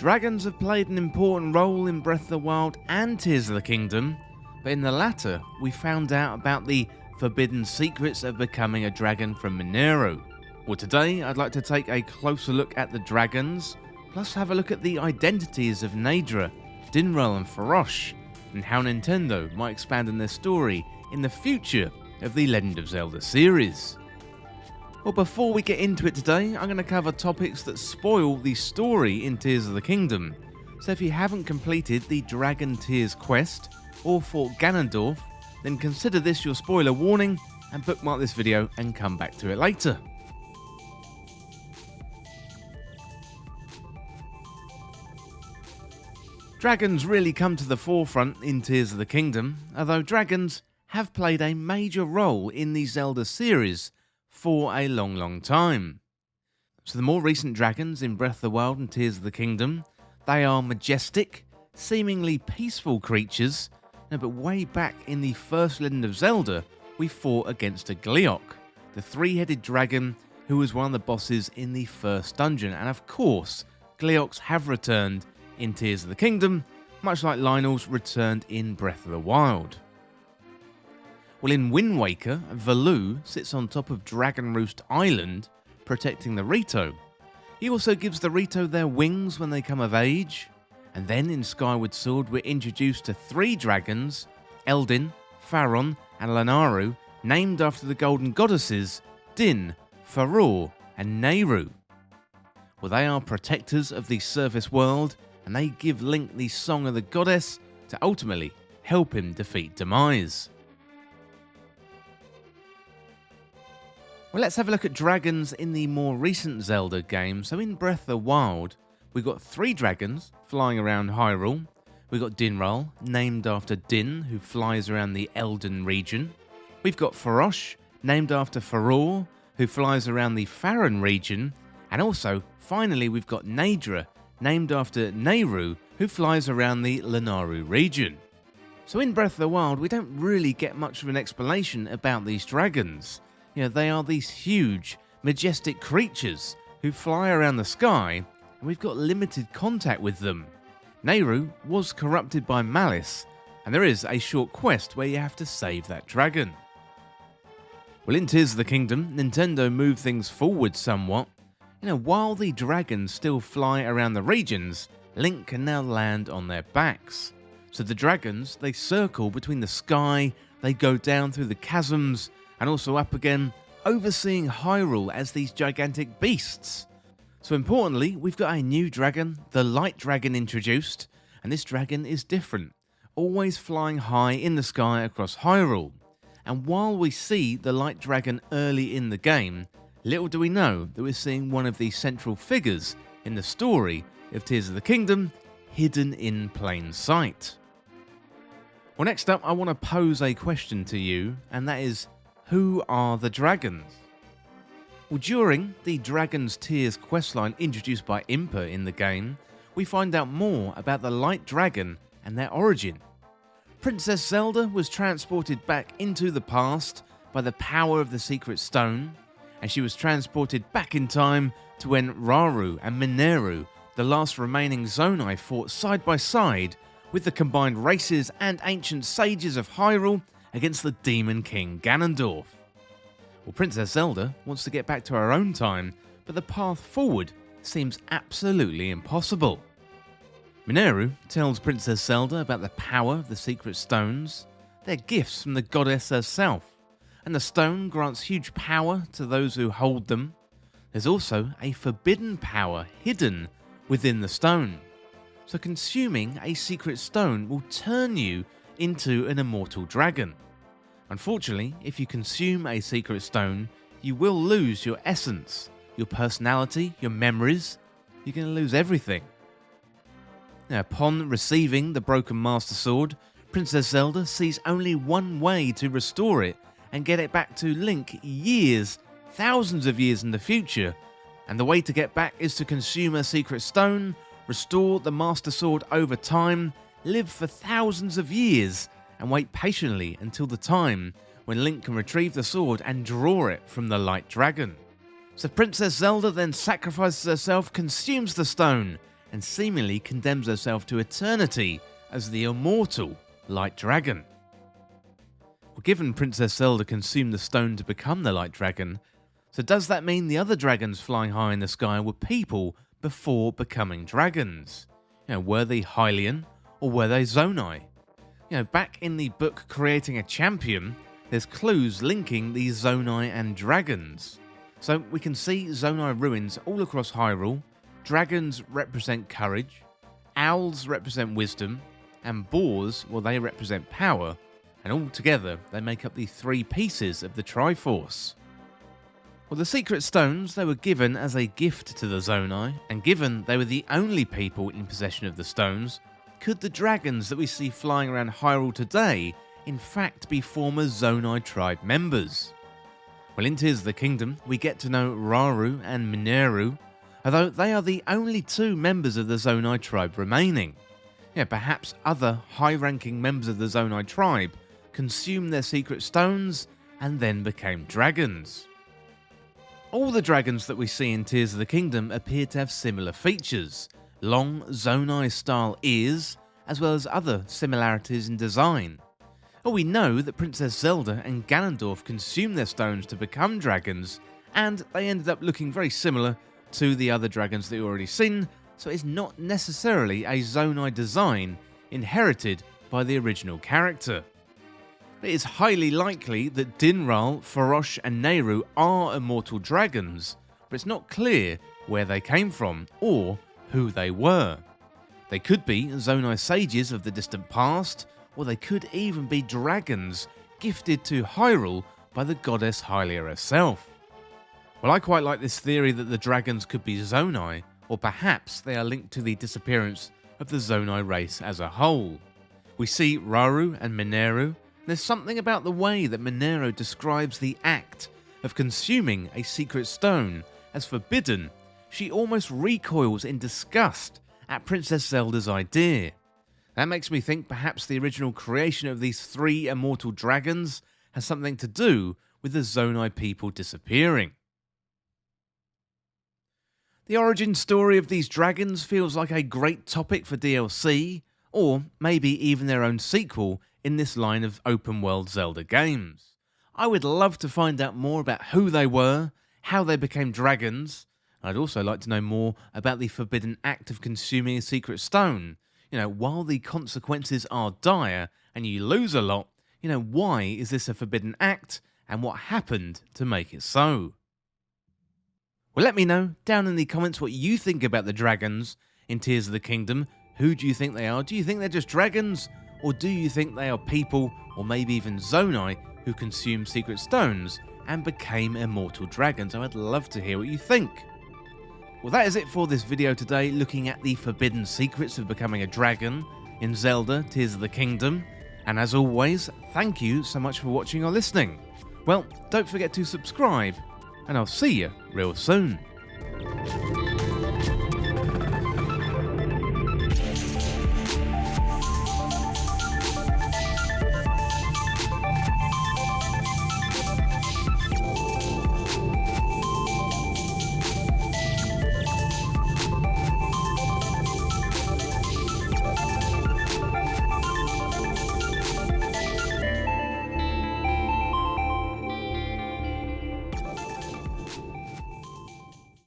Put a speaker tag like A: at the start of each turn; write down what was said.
A: Dragons have played an important role in Breath of the Wild and Tears of the Kingdom, but in the latter, we found out about the forbidden secrets of becoming a dragon from Mineru. Well, today I'd like to take a closer look at the dragons, plus have a look at the identities of Naydra, Dinraal and Farosh, and how Nintendo might expand on their story in the future of the Legend of Zelda series. Well, before we get into it today, I'm going to cover topics that spoil the story in Tears of the Kingdom. So if you haven't completed the Dragon Tears quest or fought Ganondorf, then consider this your spoiler warning and bookmark this video and come back to it later. Dragons really come to the forefront in Tears of the Kingdom, although dragons have played a major role in the Zelda series for a long time. So the more recent dragons in Breath of the Wild and Tears of the Kingdom, they are majestic, seemingly peaceful creatures, but way back in the first Legend of Zelda, we fought against a Gleeok, the three-headed dragon who was one of the bosses in the first dungeon, and of course, Gleeoks have returned in Tears of the Kingdom, much like Lynel's returned in Breath of the Wild. Well, in Wind Waker, Valoo sits on top of Dragon Roost Island, protecting the Rito. He also gives the Rito their wings when they come of age. And then in Skyward Sword, we're introduced to three dragons, Eldin, Faron, and Lanayru, named after the golden goddesses, Din, Farore, and Nayru. Well, they are protectors of the surface world, and they give Link the Song of the Goddess to ultimately help him defeat Demise. Well, let's have a look at dragons in the more recent Zelda game. So in Breath of the Wild, we've got three dragons flying around Hyrule. We've got Dinraal, named after Din, who flies around the Elden region. We've got Farosh, named after Farore, who flies around the Faron region. And also, finally, we've got Naydra, named after Nayru, who flies around the Lanayru region. So in Breath of the Wild, we don't really get much of an explanation about these dragons. They are these huge, majestic creatures who fly around the sky, and we've got limited contact with them. Nayru was corrupted by malice, and there is a short quest where you have to save that dragon. Well, in Tears of the Kingdom, Nintendo moved things forward somewhat. While the dragons still fly around the regions, Link can now land on their backs. So the dragons, they circle between the sky, they go down through the chasms, and also up again, overseeing Hyrule as these gigantic beasts. So importantly, we've got a new dragon, the Light Dragon, introduced, and this dragon is different, always flying high in the sky across Hyrule. And while we see the Light Dragon early in the game, little do we know that we're seeing one of the central figures in the story of Tears of the Kingdom, hidden in plain sight. Well, next up, I want to pose a question to you, and that is, who are the dragons? Well, during the Dragon's Tears questline introduced by Impa in the game, we find out more about the Light Dragon and their origin. Princess Zelda was transported back into the past by the power of the Secret Stone, and she was transported back in time to when Rauru and Mineru, the last remaining Zonai, fought side by side with the combined races and ancient sages of Hyrule against the Demon King Ganondorf. Well, Princess Zelda wants to get back to her own time, but the path forward seems absolutely impossible. Mineru tells Princess Zelda about the power of the Secret Stones. They're gifts from the goddess herself, and the stone grants huge power to those who hold them. There's also a forbidden power hidden within the stone, so consuming a secret stone will turn you into an immortal dragon. Unfortunately, if you consume a secret stone, you will lose your essence, your personality, your memories. You're going to lose everything. Now, upon receiving the broken Master Sword, Princess Zelda sees only one way to restore it and get it back to Link years, thousands of years in the future. And the way to get back is to consume a secret stone, restore the Master Sword over time, live for thousands of years, and wait patiently until the time when Link can retrieve the sword and draw it from the Light Dragon. So Princess Zelda then sacrifices herself, consumes the stone, and seemingly condemns herself to eternity as the immortal Light Dragon. Well, given Princess Zelda consumed the stone to become the Light Dragon, so does that mean the other dragons flying high in the sky were people before becoming dragons? Were they Hylian or were they Zonai? Back in the book Creating a Champion, there's clues linking these Zonai and dragons. So we can see Zonai ruins all across Hyrule, dragons represent courage, owls represent wisdom, and boars, well, they represent power, and all together they make up the three pieces of the Triforce. Well, the secret stones, they were given as a gift to the Zonai, and given they were the only people in possession of the stones, could the dragons that we see flying around Hyrule today in fact be former Zonai tribe members? Well, in Tears of the Kingdom, we get to know Rauru and Mineru, although they are the only two members of the Zonai tribe remaining. Perhaps other high-ranking members of the Zonai tribe consumed their secret stones and then became dragons. All the dragons that we see in Tears of the Kingdom appear to have similar features, long Zonai-style ears, as well as other similarities in design. We know that Princess Zelda and Ganondorf consumed their stones to become dragons, and they ended up looking very similar to the other dragons that we've already seen, so it's not necessarily a Zonai design inherited by the original character. It is highly likely that Dinraal, Farosh and Mineru are immortal dragons, but it's not clear where they came from or who they were. They could be Zonai sages of the distant past, or they could even be dragons gifted to Hyrule by the goddess Hylia herself. Well, I quite like this theory that the dragons could be Zonai, or perhaps they are linked to the disappearance of the Zonai race as a whole. We see Rauru and Mineru. There's something about the way that Mineru describes the act of consuming a secret stone as forbidden. She almost recoils in disgust at Princess Zelda's idea. That makes me think perhaps the original creation of these three immortal dragons has something to do with the Zonai people disappearing. The origin story of these dragons feels like a great topic for DLC, or maybe even their own sequel in this line of open world Zelda games. I would love to find out more about who they were, how they became dragons. I'd also like to know more about the forbidden act of consuming a secret stone. While the consequences are dire and you lose a lot, why is this a forbidden act and what happened to make it so? Well, let me know down in the comments what you think about the dragons in Tears of the Kingdom. Who do you think they are? Do you think they're just dragons? Or do you think they are people, or maybe even Zonai, who consumed secret stones and became immortal dragons? I would love to hear what you think. Well, that is it for this video today, looking at the forbidden secrets of becoming a dragon in Zelda Tears of the Kingdom. And as always, thank you so much for watching or listening. Well, don't forget to subscribe, and I'll see you real soon.